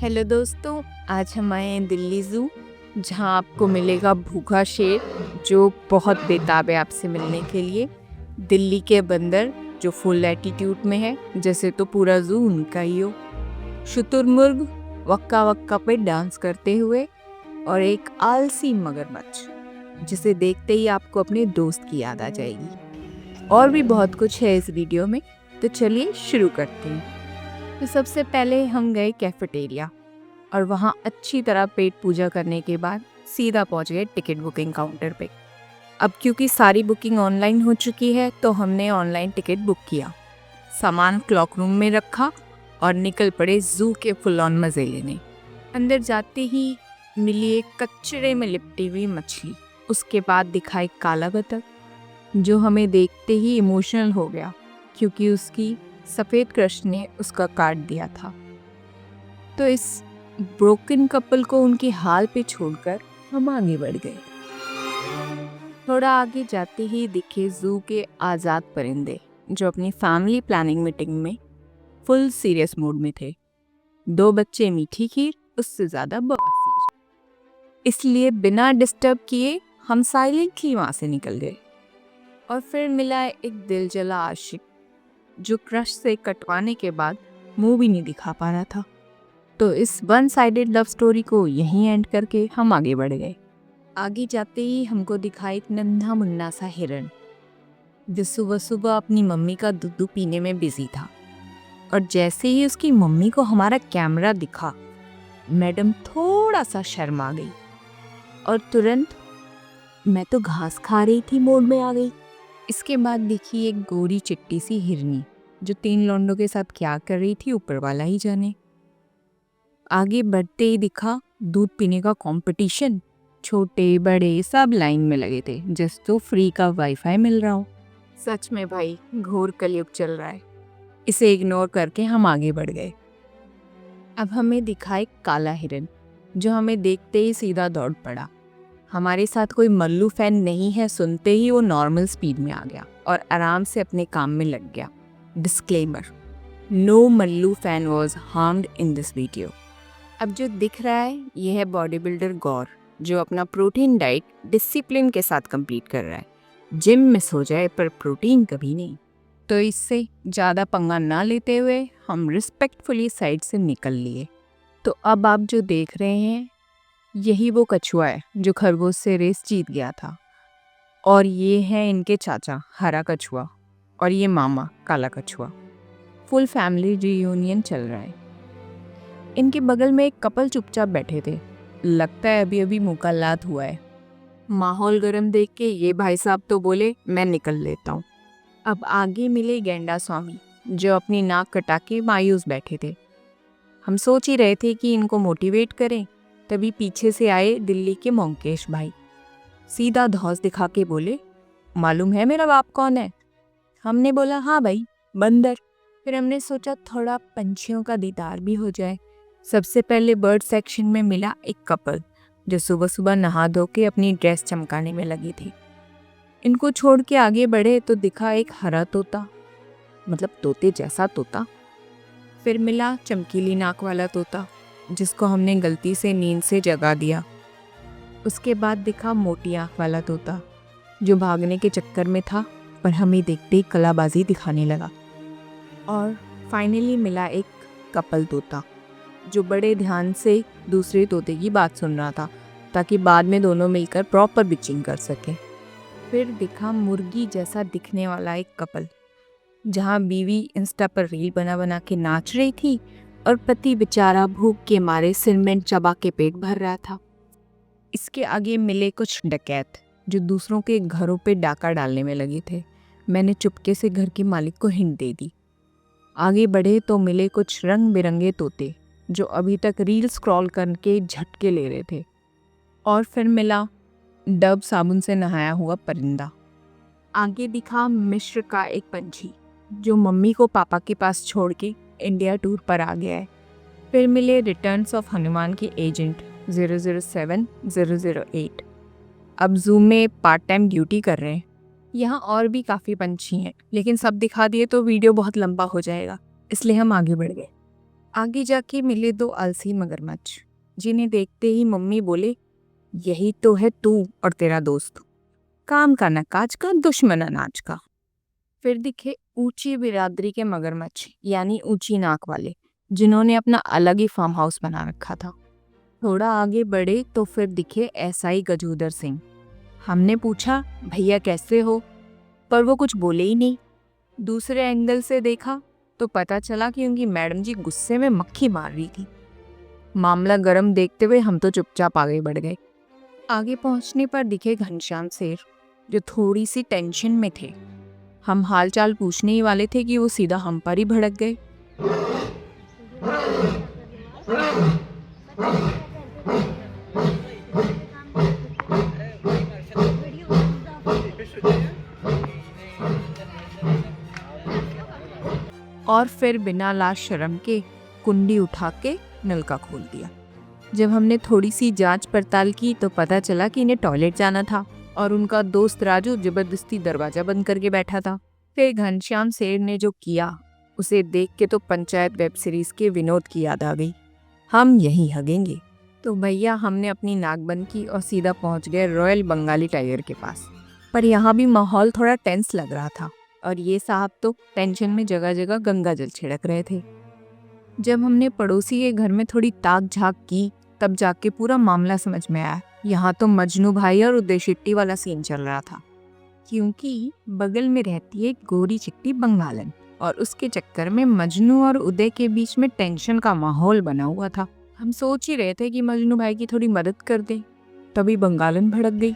Hello दोस्तों, आज हम आए हैं दिल्ली ज़ू, जहां आपको मिलेगा भूखा शेर जो बहुत बेताब है आपसे मिलने के लिए। दिल्ली के बंदर जो फुल एटीट्यूड में है, जैसे तो पूरा ज़ू उनका ही हो। शुतुरमुर्ग वक्का वक्का पे डांस करते हुए और एक आलसी मगरमच्छ जिसे देखते ही आपको अपने दोस्त की याद आ जाएगी। और भी बहुत कुछ है इस वीडियो में, तो चलिए शुरू करते हैं। तो सबसे पहले हम गए कैफेटेरिया और वहाँ अच्छी तरह पेट पूजा करने के बाद सीधा पहुँच गए टिकट बुकिंग काउंटर पे। अब क्योंकि सारी बुकिंग ऑनलाइन हो चुकी है तो हमने ऑनलाइन टिकट बुक किया, सामान क्लॉक रूम में रखा और निकल पड़े ज़ू के फुल ऑन मज़े लेने। अंदर जाते ही मिली एक कचरे में लिपटी हुई मछली, उसके बाद दिखा एक काला बतख जो हमें देखते ही इमोशनल हो गया क्योंकि उसकी सफ़ेद क्रश ने उसका काट दिया था। तो इस ब्रोकन कपल को उनके हाल पे छोड़कर हम आगे बढ़ गए। थोड़ा आगे जाते ही दिखे ज़ू के आज़ाद परिंदे जो अपनी फैमिली प्लानिंग मीटिंग में फुल सीरियस मूड में थे। 2 बच्चे मीठी खीर, उससे ज़्यादा बवासीर। इसलिए बिना डिस्टर्ब किए हम साइलेंटली वहाँ से निकल गए। और फिर मिला एक दिल जला आशिक जो क्रश से कटवाने के बाद मुंह भी नहीं दिखा पा रहा था। तो इस वन साइडेड लव स्टोरी को यहीं एंड करके हम आगे बढ़ गए। आगे जाते ही हमको दिखा एक नन्हा मुन्ना सा हिरन जो सुबह सुबह अपनी मम्मी का दूध पीने में बिजी था। और जैसे ही उसकी मम्मी को हमारा कैमरा दिखा, मैडम थोड़ा सा शर्मा गई और तुरंत मैं तो घास खा रही थी मोड में आ गई। इसके बाद दिखी एक गोरी चिट्टी सी हिरनी जो 3 लौंडों के साथ क्या कर रही थी ऊपर वाला ही जाने। आगे बढ़ते ही दिखा दूध पीने का कंपटीशन। छोटे बड़े सब लाइन में लगे थे जैसे तो फ्री का वाईफाई मिल रहा हो। सच में भाई, घोर कलयुग चल रहा है। इसे इग्नोर करके हम आगे बढ़ गए। अब हमें दिखा एक काला हिरन जो हमें देखते ही सीधा दौड़ पड़ा। हमारे साथ कोई मल्लू फैन नहीं है सुनते ही वो नॉर्मल स्पीड में आ गया और आराम से अपने काम में लग गया। Disclaimer, no Mallu fan was harmed in this video. अब जो दिख रहा है ये है बॉडी बिल्डर गौर जो अपना प्रोटीन डाइट डिसिप्लिन के साथ कंप्लीट कर रहा है। जिम मिस हो जाए पर प्रोटीन कभी नहीं। तो इससे ज़्यादा पंगा ना लेते हुए हम रिस्पेक्टफुली साइड से निकल लिए। तो अब आप जो देख रहे हैं यही वो कछुआ है जो खरगोश से रेस जीत गया था। और ये है इनके चाचा हरा कछुआ और ये मामा काला कछुआ। फुल फैमिली रियूनियन चल रहा है। इनके बगल में एक कपल चुपचाप बैठे थे, लगता है अभी अभी मुकालात हुआ है। माहौल गर्म देख के ये भाई साहब तो बोले मैं निकल लेता हूँ। अब आगे मिले गेंडा स्वामी जो अपनी नाक कटा के मायूस बैठे थे। हम सोच ही रहे थे कि इनको मोटिवेट करें, तभी पीछे से आए दिल्ली के मोंकेश भाई। सीधा धौस दिखा के बोले, मालूम है मेरा बाप कौन है? हमने बोला हाँ भाई, बंदर। फिर हमने सोचा थोड़ा पंछियों का दीदार भी हो जाए। सबसे पहले बर्ड सेक्शन में मिला एक कपल जो सुबह सुबह नहा धो के अपनी ड्रेस चमकाने में लगी थी। इनको छोड़ के आगे बढ़े तो दिखा एक हरा तोता, मतलब तोते जैसा तोता। फिर मिला चमकीली नाक वाला तोता जिसको हमने गलती से नींद से जगा दिया। उसके बाद दिखा मोटी आँख वाला तोता जो भागने के चक्कर में था पर हमें देखते ही कलाबाजी दिखाने लगा। और फाइनली मिला एक कपल तोता जो बड़े ध्यान से दूसरे तोते की बात सुन रहा था ताकि बाद में दोनों मिलकर प्रॉपर बिचिंग कर सकें। फिर दिखा मुर्गी जैसा दिखने वाला एक कपल जहाँ बीवी इंस्टा पर रील बना बना के नाच रही थी और पति बेचारा भूख के मारे सीमेंट चबा के पेट भर रहा था। इसके आगे मिले कुछ डकैत जो दूसरों के घरों पे डाका डालने में लगे थे। मैंने चुपके से घर के मालिक को हिंट दे दी। आगे बढ़े तो मिले कुछ रंग बिरंगे तोते जो अभी तक रील स्क्रॉल करके झटके ले रहे थे। और फिर मिला डब साबुन से नहाया हुआ परिंदा। आगे दिखा मिस्र का एक पंछी जो मम्मी को पापा के पास छोड़ के इंडिया टूर पर आ गया है। फिर मिले रिटर्न्स ऑफ हनुमान के एजेंट 007 008। अब जूम में पार्ट टाइम ड्यूटी कर रहे हैं। यहाँ और भी काफ़ी पंछी हैं लेकिन सब दिखा दिए तो वीडियो बहुत लंबा हो जाएगा, इसलिए हम आगे बढ़ गए। आगे जाके मिले दो आलसी मगरमच्छ, जिन्हें देखते ही मम्मी बोले, यही तो है तू और तेरा दोस्त, काम का न काज का, दुश्मन अनाज का। फिर दिखे ऊंची बिरादरी के मगरमच्छ, यानी ऊंची नाक वाले, जिन्होंने अपना अलग ही फार्म हाउस बना रखा था। थोड़ा आगे बढ़े तो फिर दिखे एसआई गजूदर सिंह। हमने पूछा, भैया कैसे हो, पर वो कुछ बोले ही नहीं। दूसरे एंगल से देखा तो पता चला कि उनकी मैडम जी गुस्से में मक्खी मार रही थी। मामला गर्म देखते हुए हम तो चुपचाप आगे बढ़ गए। आगे पहुंचने पर दिखे घनश्याम शेर, जो थोड़ी सी टेंशन में थे। हम हालचाल पूछने ही वाले थे कि वो सीधा हम पर ही भड़क गए। और फिर बिना लाज शर्म के कुंडी उठा के नल का खोल दिया। जब हमने थोड़ी सी जांच पड़ताल की तो पता चला कि इन्हें टॉयलेट जाना था और उनका दोस्त राजू जबरदस्ती दरवाजा बंद करके बैठा था। फिर घनश्याम शेर ने जो किया उसे देख के तो पंचायत वेब सीरीज के विनोद की याद आ गई, हम यहीं हगेंगे। तो भैया हमने अपनी नाक बंद की और सीधा पहुंच गए रॉयल बंगाली टाइगर के पास। पर यहाँ भी माहौल थोड़ा टेंस लग रहा था और ये साहब तो टेंशन में जगह जगह गंगा जल छिड़क रहे थे। जब हमने पड़ोसी के घर में थोड़ी ताक झाक की तब जाके पूरा मामला समझ में आया। यहाँ तो मजनू भाई और उदय शेट्टी वाला सीन चल रहा था, क्योंकि बगल में रहती है गोरी चिट्टी बंगालन और उसके चक्कर में मजनू और उदय के बीच में टेंशन का माहौल बना हुआ था। हम सोच ही रहे थे कि मजनू भाई की थोड़ी मदद कर दें, तभी बंगालन भड़क गई।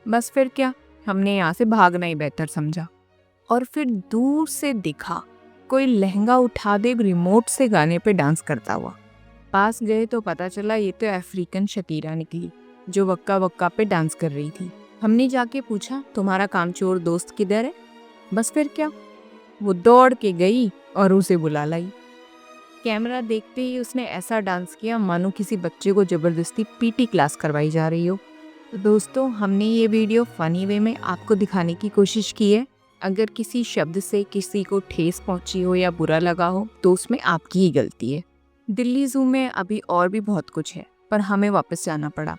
बस फिर क्या, हमने यहाँ से भागना ही बेहतर समझा। और फिर दूर से दिखा कोई लहंगा उठा दे रिमोट से गाने पे डांस करता हुआ। पास गए तो पता चला ये तो अफ्रीकन शकीरा निकली, जो वक्का वक्का पे डांस कर रही थी। हमने जाके पूछा, तुम्हारा कामचोर दोस्त किधर है? बस फिर क्या, वो दौड़ के गई और उसे बुला लाई। कैमरा देखते ही उसने ऐसा डांस किया मानो किसी बच्चे को जबरदस्ती पीटी क्लास करवाई जा रही हो। तो दोस्तों, हमने ये वीडियो फनी वे में आपको दिखाने की कोशिश की है। अगर किसी शब्द से किसी को ठेस पहुंची हो या बुरा लगा हो तो उसमें आपकी ही गलती है। दिल्ली ज़ू में अभी और भी बहुत कुछ है, पर हमें वापस जाना पड़ा।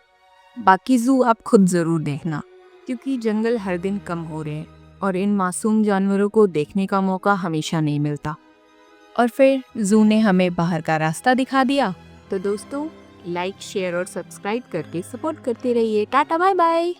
बाकी ज़ू आप खुद ज़रूर देखना, क्योंकि जंगल हर दिन कम हो रहे हैं और इन मासूम जानवरों को देखने का मौका हमेशा नहीं मिलता। और फिर ज़ू ने हमें बाहर का रास्ता दिखा दिया। तो दोस्तों, लाइक शेयर और सब्सक्राइब करके सपोर्ट करते रहिए। Tata bye bye.